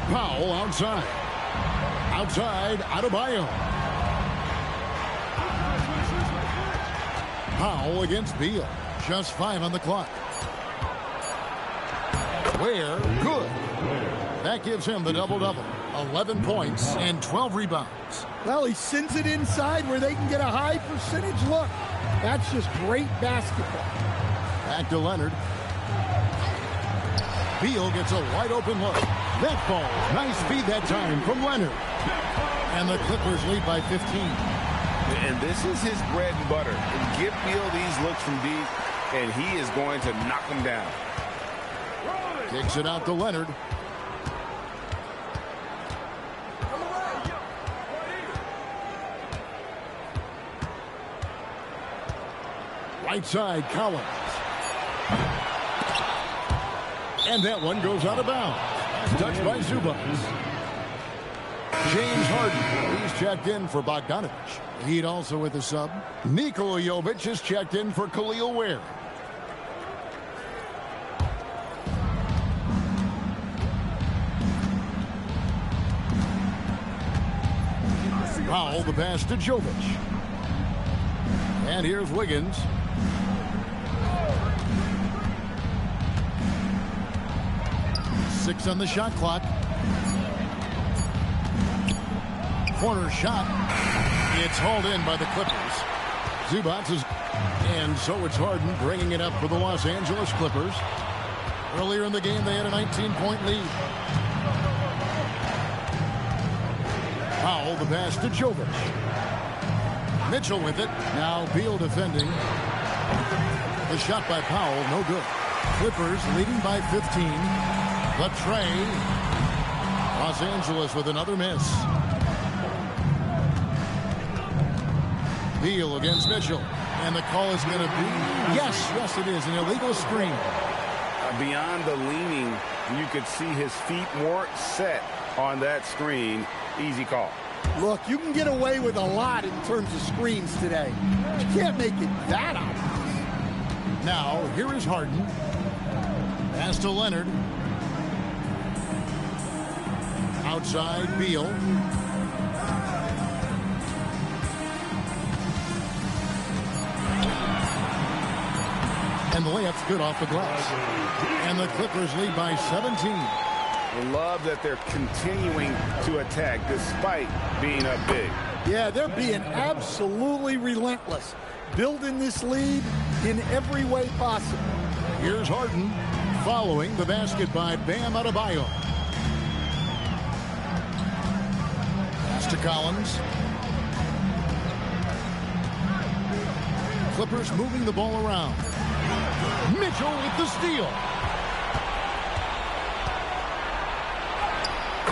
Powell outside. Outside, Adebayo. Powell against Beal. Just 5 on the clock. Ware, good. That gives him the double-double. 11 points and 12 rebounds. Well, he sends it inside where they can get a high percentage look. That's just great basketball. Back to Leonard. Beal gets a wide-open look. That ball. Nice feed that time from Leonard. And the Clippers lead by 15. And this is his bread and butter. Give Beal these looks from deep, and he is going to knock them down. Kicks it out to Leonard. Right side, Collins. And that one goes out of bounds. Touched by Zubac. James Harden, he's checked in for Bogdanovich. Heat also with a sub. Nikola Jovic is checked in for Khalil Ware. Powell, the pass to Jovic. And here's Wiggins. Six on the shot clock. Corner shot. It's hauled in by the Clippers. Zubac is... And so it's Harden bringing it up for the Los Angeles Clippers. Earlier in the game, they had a 19-point lead. Powell, the pass to Jovic. Mitchell with it. Now Beal defending. The shot by Powell, no good. Clippers leading by 15. The tray. Los Angeles with another miss. Beal against Mitchell. And the call is going to be, yes, it is, an illegal screen. Beyond the leaning, you could see his feet weren't set on that screen. Easy call. Look, you can get away with a lot in terms of screens today. You can't make it that obvious. Now, here is Harden. Pass to Leonard. Outside, Beal. And the layup's good off the glass. And the Clippers lead by 17. I love that they're continuing to attack despite being up big. Yeah, they're being absolutely relentless. Building this lead in every way possible. Here's Harden following the basket by Bam Adebayo. Pass to Collins. Clippers moving the ball around. Mitchell with the steal.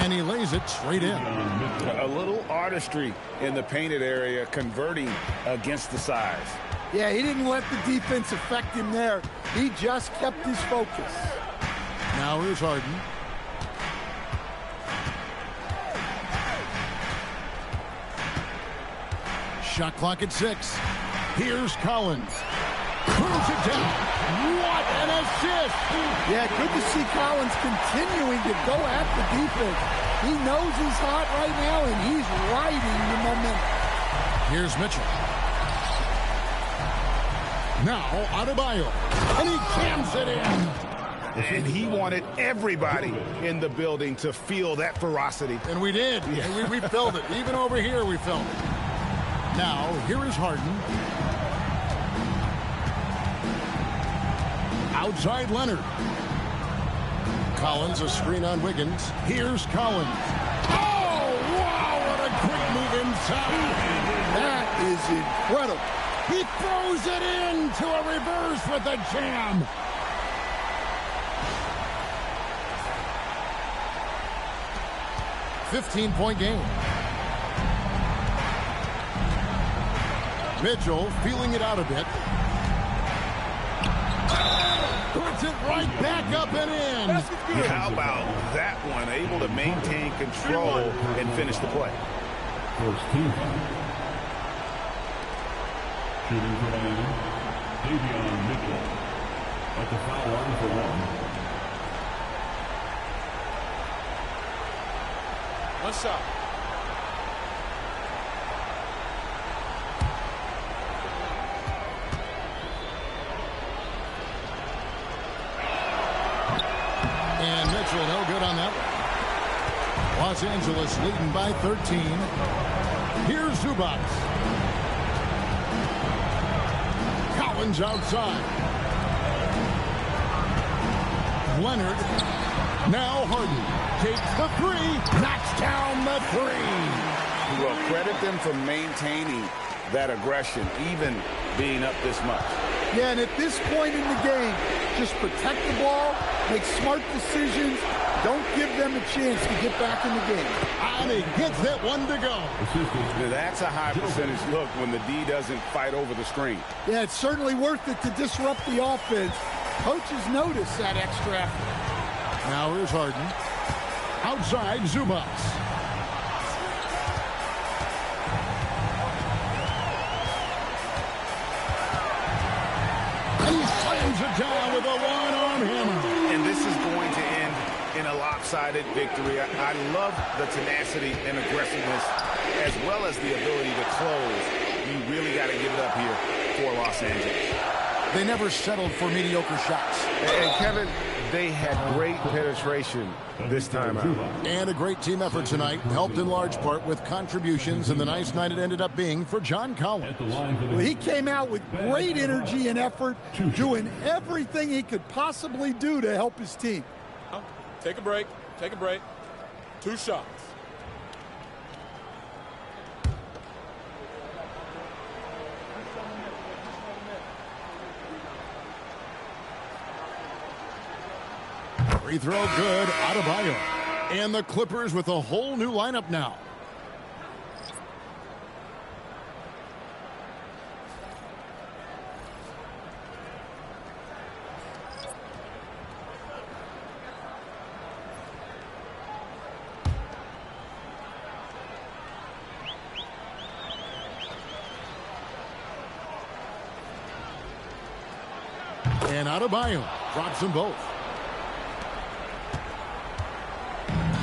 And he lays it straight in. A little artistry in the painted area, converting against the size. Yeah, he didn't let the defense affect him there. He just kept his focus. Now here's Harden. Shot clock at 6. Here's Collins. Cruise it down. What an assist! Yeah, good to see Collins continuing to go at the defense. He knows he's hot right now, and he's riding the momentum. Here's Mitchell. Now Adebayo. And he cams it in. And he wanted everybody in the building to feel that ferocity. And we did. Yeah. And we felt it. Even over here, we felt it. Now, here is Harden. Outside Leonard. Collins, a screen on Wiggins. Here's Collins. Oh, wow, what a quick move inside. That is incredible. He throws it into a reverse with a jam. .15 game. Mitchell feeling it out a bit. Puts it right back up and in. How about that one? Able to maintain control and finish the play. First team foul. Shooting for Miami, Davion Mitchell. At the foul line for one. One shot. And Mitchell no good on that one. Los Angeles leading by 13. Here's Zubac. Collins outside. Leonard. Now Harden takes the three. Knocks down the three. Well, credit them for maintaining that aggression, even being up this much. Yeah, and at this point in the game, just protect the ball, make smart decisions, don't give them a chance to get back in the game. And he gets that one to go. Now, that's a high percentage look when the D doesn't fight over the screen. Yeah, it's certainly worth it to disrupt the offense. Coaches notice that extra effort. Now here's Harden. Outside, Zubac. And he slams it down with a one-arm hammer. And this is going to end in a lopsided victory. I love the tenacity and aggressiveness as well as the ability to close. You really got to give it up here for Los Angeles. They never settled for mediocre shots. And Kevin, they had great penetration this time out. And a great team effort tonight, helped in large part with contributions, and the nice night it ended up being for John Collins. Well, he came out with great energy and effort, doing everything he could possibly do to help his team. Take a break. Take a break. 2 shots. Free throw good, Adebayo. And the Clippers with a whole new lineup now. And Adebayo drops them both.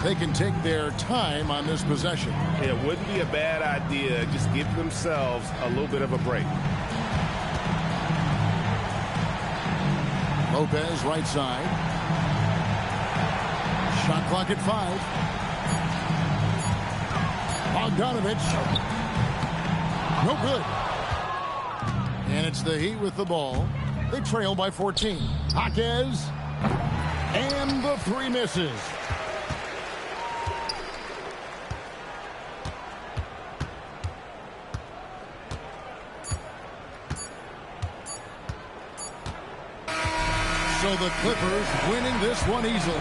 They can take their time on this possession. It wouldn't be a bad idea. Just give themselves a little bit of a break. Lopez right side. Shot clock at 5. Bogdanovich. No good. And it's the Heat with the ball. They trail by 14. Jaquez. And the 3 misses. So the Clippers winning this one easily.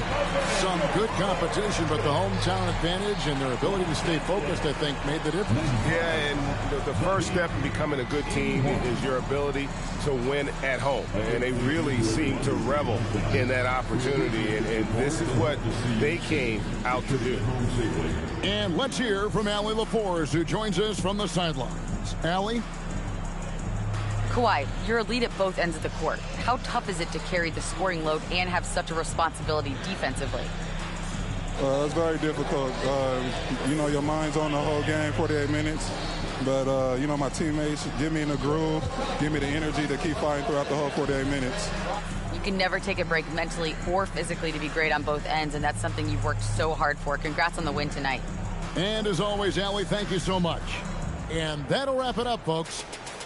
Some good competition, but the hometown advantage and their ability to stay focused, I think, made the difference. Yeah, and the first step in becoming a good team is your ability to win at home. And they really seem to revel in that opportunity. And this is what they came out to do. And let's hear from Allie LaForce, who joins us from the sidelines. Allie? Kawhi, you're a lead at both ends of the court. How tough is it to carry the scoring load and have such a responsibility defensively? It's very difficult. You know, your mind's on the whole game, 48 minutes. But, you know, my teammates get me in the groove, give me the energy to keep fighting throughout the whole 48 minutes. You can never take a break mentally or physically to be great on both ends, and that's something you've worked so hard for. Congrats on the win tonight. And as always, Allie, thank you so much. And that'll wrap it up, folks.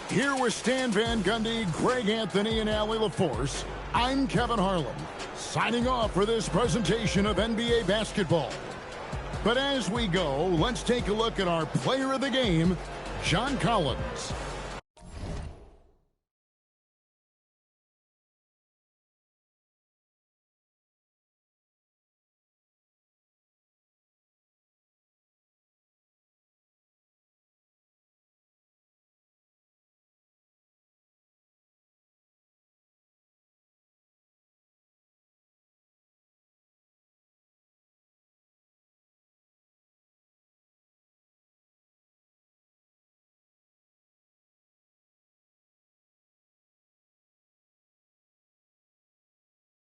Here with Stan Van Gundy, Greg Anthony, and Allie LaForce, I'm Kevin Harlan, signing off for this presentation of NBA basketball. But as we go, let's take a look at our player of the game, John Collins.